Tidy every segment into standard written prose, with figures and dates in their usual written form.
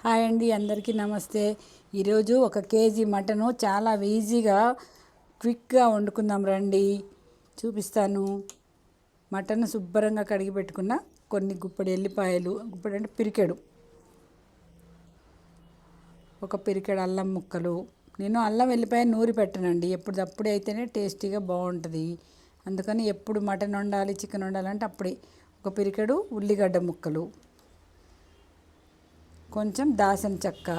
Hi అండి, అందరికీ నమస్తే. ఈరోజు 1 కేజీ మటను చాలా ఈజీగా క్విక్గా వండుకుందాం రండి. చూపిస్తాను. మటన్ శుభ్రంగా కడిగి పెట్టుకున్న కొన్ని గుప్పడి ఎల్లిపాయలు, గుప్పడి అంటే పిరికెడు, ఒక పిరికెడు అల్లం ముక్కలు. నేను అల్లం వెల్లిపాయ నూరి పెట్టనండి, ఎప్పుడప్పుడే అయితేనే టేస్టీగా బాగుంటుంది. అందుకని ఎప్పుడు మటన్ వండాలి, చికెన్ వండాలంటే అప్పుడే. ఒక పిరికెడు ఉల్లిగడ్డ ముక్కలు, కొంచెం దాసం చెక్క,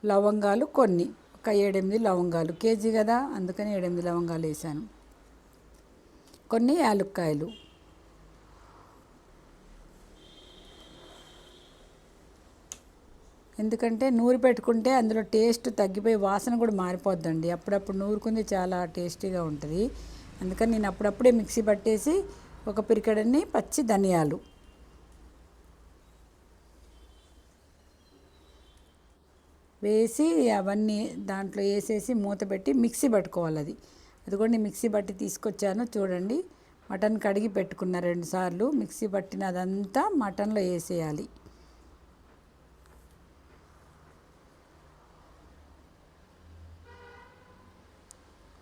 లవంగాలు కొన్ని, ఒక 7-8 లవంగాలు. కేజీ కదా, అందుకని 7-8 లవంగాలు వేసాను. కొన్ని యాలుక్కాయలు. ఎందుకంటే నూరి పెట్టుకుంటే అందులో టేస్ట్ తగ్గిపోయి వాసన కూడా మారిపోద్దండి. అప్పుడప్పుడు నూరుకుంది చాలా టేస్టీగా ఉంటుంది. అందుకని నేను అప్పుడప్పుడే మిక్సీ పట్టేసి ఒక పిరికెడన్ని పచ్చి ధనియాలు వేసి అవన్నీ దాంట్లో వేసేసి మూత పెట్టి మిక్సీ పట్టుకోవాలి. అది కూడా నేను మిక్సీ పట్టి తీసుకొచ్చాను చూడండి. మటన్ కడిగి పెట్టుకున్న 2 సార్లు మిక్సీ పట్టిన అదంతా మటన్లో వేసేయాలి.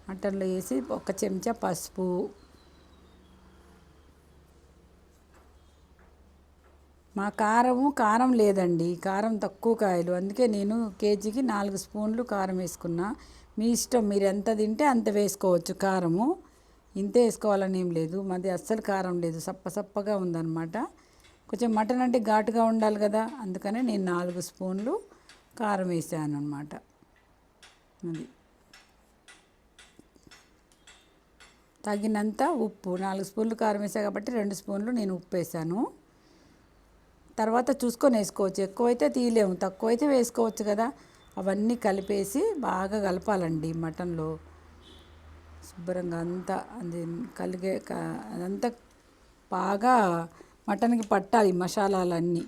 మటన్లో వేసి 1 చెంచా పసుపు, మా కారం లేదండి, కారం తక్కువ కాయలు, అందుకే నేను కేజీకి 4 స్పూన్లు కారం వేసుకున్నా. మీ ఇష్టం, మీరు ఎంత తింటే అంత వేసుకోవచ్చు కారము. ఇంతే వేసుకోవాలని ఏం లేదు. మాది అస్సలు కారం లేదు, సప్పగా ఉందన్నమాట. కొంచెం మటన్ అంటే ఘాటుగా ఉండాలి కదా, అందుకనే నేను 4 స్పూన్లు కారం వేసాను అన్నమాట. అది తగినంత ఉప్పు, 4 స్పూన్లు కారం వేసా కాబట్టి 2 స్పూన్లు నేను ఉప్పు వేసాను. తర్వాత చూసుకొని వేసుకోవచ్చు, ఎక్కువైతే తీయలేము, తక్కువైతే వేసుకోవచ్చు కదా. అవన్నీ కలిపేసి బాగా కలపాలండి మటన్లో. శుభ్రంగా అంతా అది అదంతా బాగా మటన్కి పట్టాలి మసాలాలన్నీ.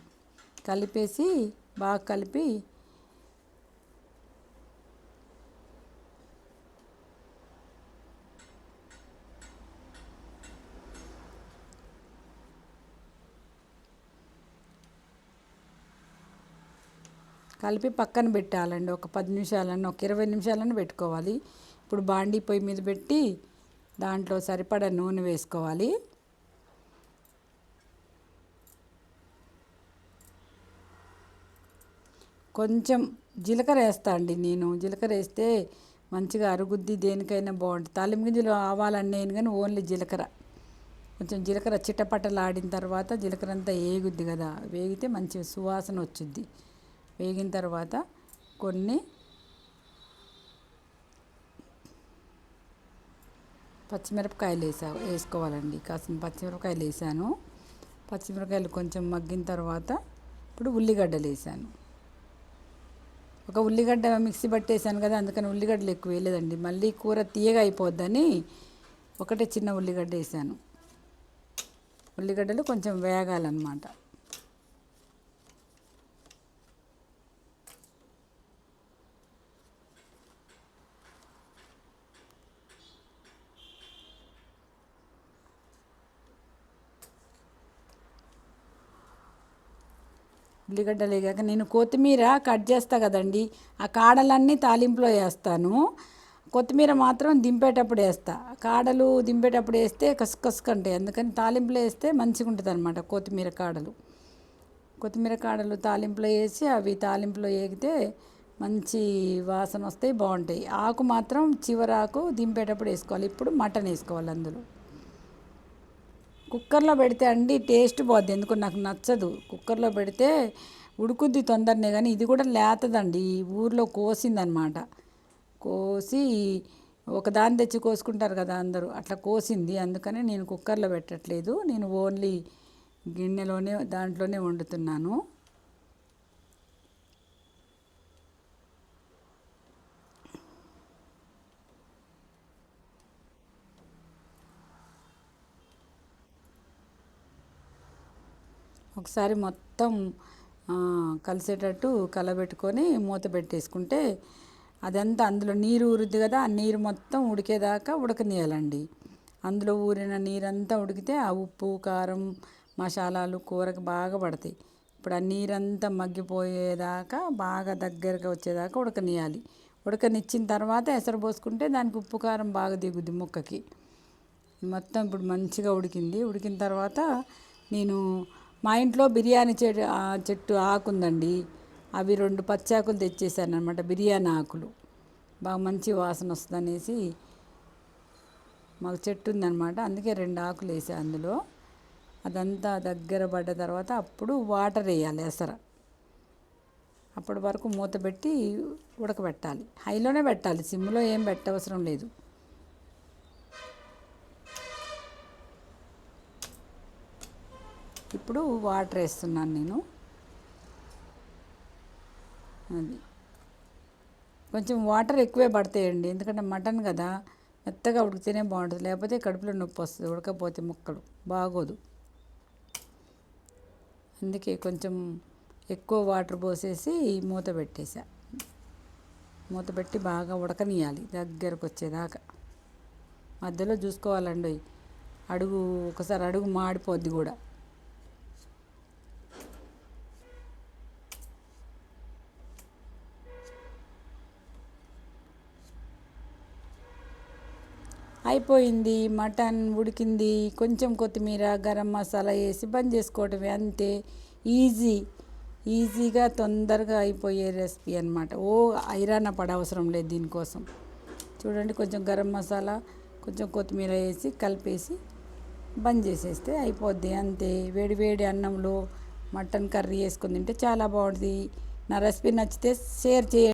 కలిపేసి బాగా కలిపి పక్కన పెట్టాలండి. ఒక 10 నిమిషాలన్నా, ఒక 20 నిమిషాలన్నా పెట్టుకోవాలి. ఇప్పుడు బాండీ పొయ్యి మీద పెట్టి దాంట్లో సరిపడా నూనె వేసుకోవాలి. కొంచెం జీలకర్ర వేస్తా అండి నేను. జీలకర్ర వేస్తే మంచిగా అరుగుద్ది, దేనికైనా బాగుంటుంది. తాలింపు గింజలు ఆవాలన్నీ కానీ ఓన్లీ జీలకర్ర. కొంచెం జీలకర్ర చిట్టపట్టలాడిన తర్వాత జీలకర్ర అంతా వేగుద్ది కదా, వేగితే మంచి సువాసన వచ్చుద్ది. వేగిన తర్వాత కొన్ని పచ్చిమిరపకాయలు వేసుకోవాలండి. కాసిన పచ్చిమిరపకాయలు వేసాను. పచ్చిమిరపకాయలు కొంచెం మగ్గిన తర్వాత ఇప్పుడు ఉల్లిగడ్డలు వేసాను. ఒక ఉల్లిగడ్డ మిక్సీ పట్టేసాను కదా, అందుకని ఉల్లిగడ్డలు ఎక్కువ వేయలేదండి, మళ్ళీ కూర తీయగా అయిపోద్దని ఒకటే చిన్న ఉల్లిగడ్డ వేసాను. ఉల్లిగడ్డలు కొంచెం వేగాలన్నమాట. ఉల్లిగడ్డలు వేగాక నేను కొత్తిమీర కట్ చేస్తా కదండి, ఆ కాడలన్నీ తాలింపులో వేస్తాను. కొత్తిమీర మాత్రం దింపేటప్పుడు వేస్తా. కాడలు దింపేటప్పుడు వేస్తే కసుకంటాయి, అందుకని తాలింపులో వేస్తే మంచిగా ఉంటుంది అనమాట. కొత్తిమీర కాడలు తాలింపులో వేసి అవి తాలింపులో వేగితే మంచి వాసన వస్తాయి, బాగుంటాయి. ఆకు మాత్రం చివరాకు దింపేటప్పుడు వేసుకోవాలి. ఇప్పుడు మటన్ వేసుకోవాలి అందులో. కుక్కర్లో పెడితే అండి టేస్ట్ పోద్ది, ఎందుకు నాకు నచ్చదు. కుక్కర్లో పెడితే ఉడుకుద్ది తొందరనే, కానీ ఇది కూడా లేతదండి. ఊర్లో కోసిందనమాట. కోసి ఒకదాన్ని తెచ్చి కోసుకుంటారు కదా అందరూ, అట్లా కోసింది. అందుకని నేను కుక్కర్లో పెట్టట్లేదు, నేను ఓన్లీ గిన్నెలోనే దాంట్లోనే వండుతున్నాను. ఒకసారి మొత్తం కలిసేటట్టు కలబెట్టుకొని మూత పెట్టేసుకుంటే అదంతా అందులో నీరు ఊరుద్ది కదా, ఆ నీరు మొత్తం ఉడికేదాకా ఉడకనియాలండి. అందులో ఊరిన నీరంతా ఉడికితే ఆ ఉప్పు కారం మసాలాలు కూరకు బాగా పడతాయి. ఇప్పుడు ఆ నీరంతా మగ్గిపోయేదాకా బాగా దగ్గరగా వచ్చేదాకా ఉడకనియాలి. ఉడకనిచ్చిన తర్వాత ఎసరు పోసుకుంటే దానికి ఉప్పు కారం బాగా దిగుద్ది ముక్కకి. మొత్తం ఇప్పుడు మంచిగా ఉడికింది. ఉడికిన తర్వాత నేను మా ఇంట్లో బిర్యానీ చెట్టు ఆకుందండి. అవి 2 పచ్చాకులు తెచ్చేసాను అనమాట, బిర్యానీ ఆకులు. బాగా మంచి వాసన వస్తుంది అనేసి మాకు చెట్టు ఉందన్నమాట, అందుకే 2 ఆకులు వేసా అందులో. అదంతా దగ్గర పడ్డ తర్వాత అప్పుడు వాటర్ వేయాలి ఎసర. అప్పటి వరకు మూత పెట్టి ఉడకబెట్టాలి. హైలోనే పెట్టాలి, సిమ్లో ఏం పెట్టవసరం లేదు. ఇప్పుడు వాటర్ వేస్తున్నాను నేను. అది కొంచెం వాటర్ ఎక్కువే పడతాయండి, ఎందుకంటే మటన్ కదా, మెత్తగా ఉడికితేనే బాగుంటుంది, లేకపోతే కడుపులో నొప్పి వస్తుంది ఉడకపోతే, ముక్కలు బాగోదు. అందుకే కొంచెం ఎక్కువ వాటర్ పోసేసి మూత పెట్టేసా. మూత పెట్టి బాగా ఉడకనియాలి దగ్గరకు వచ్చేదాకా. మధ్యలో చూసుకోవాలండి, ఒకసారి అడుగు మాడిపోద్ది కూడా. అయిపోయింది, మటన్ ఉడికింది. కొంచెం కొత్తిమీర, గరం మసాలా వేసి బంద్ చేసుకోవటమే, అంతే. ఈజీగా తొందరగా అయిపోయే రెసిపీ అనమాట. ఐరాణ పడవసరం లేదు దీనికోసం. చూడండి, కొంచెం గరం మసాలా, కొంచెం కొత్తిమీర వేసి కలిపేసి బంద్ చేసేస్తే అయిపోద్ది, అంతే. వేడి వేడి అన్నంలో మటన్ కర్రీ వేసుకొని తింటే చాలా బాగుంటుంది. నా రెసిపీ నచ్చితే షేర్ చేయండి.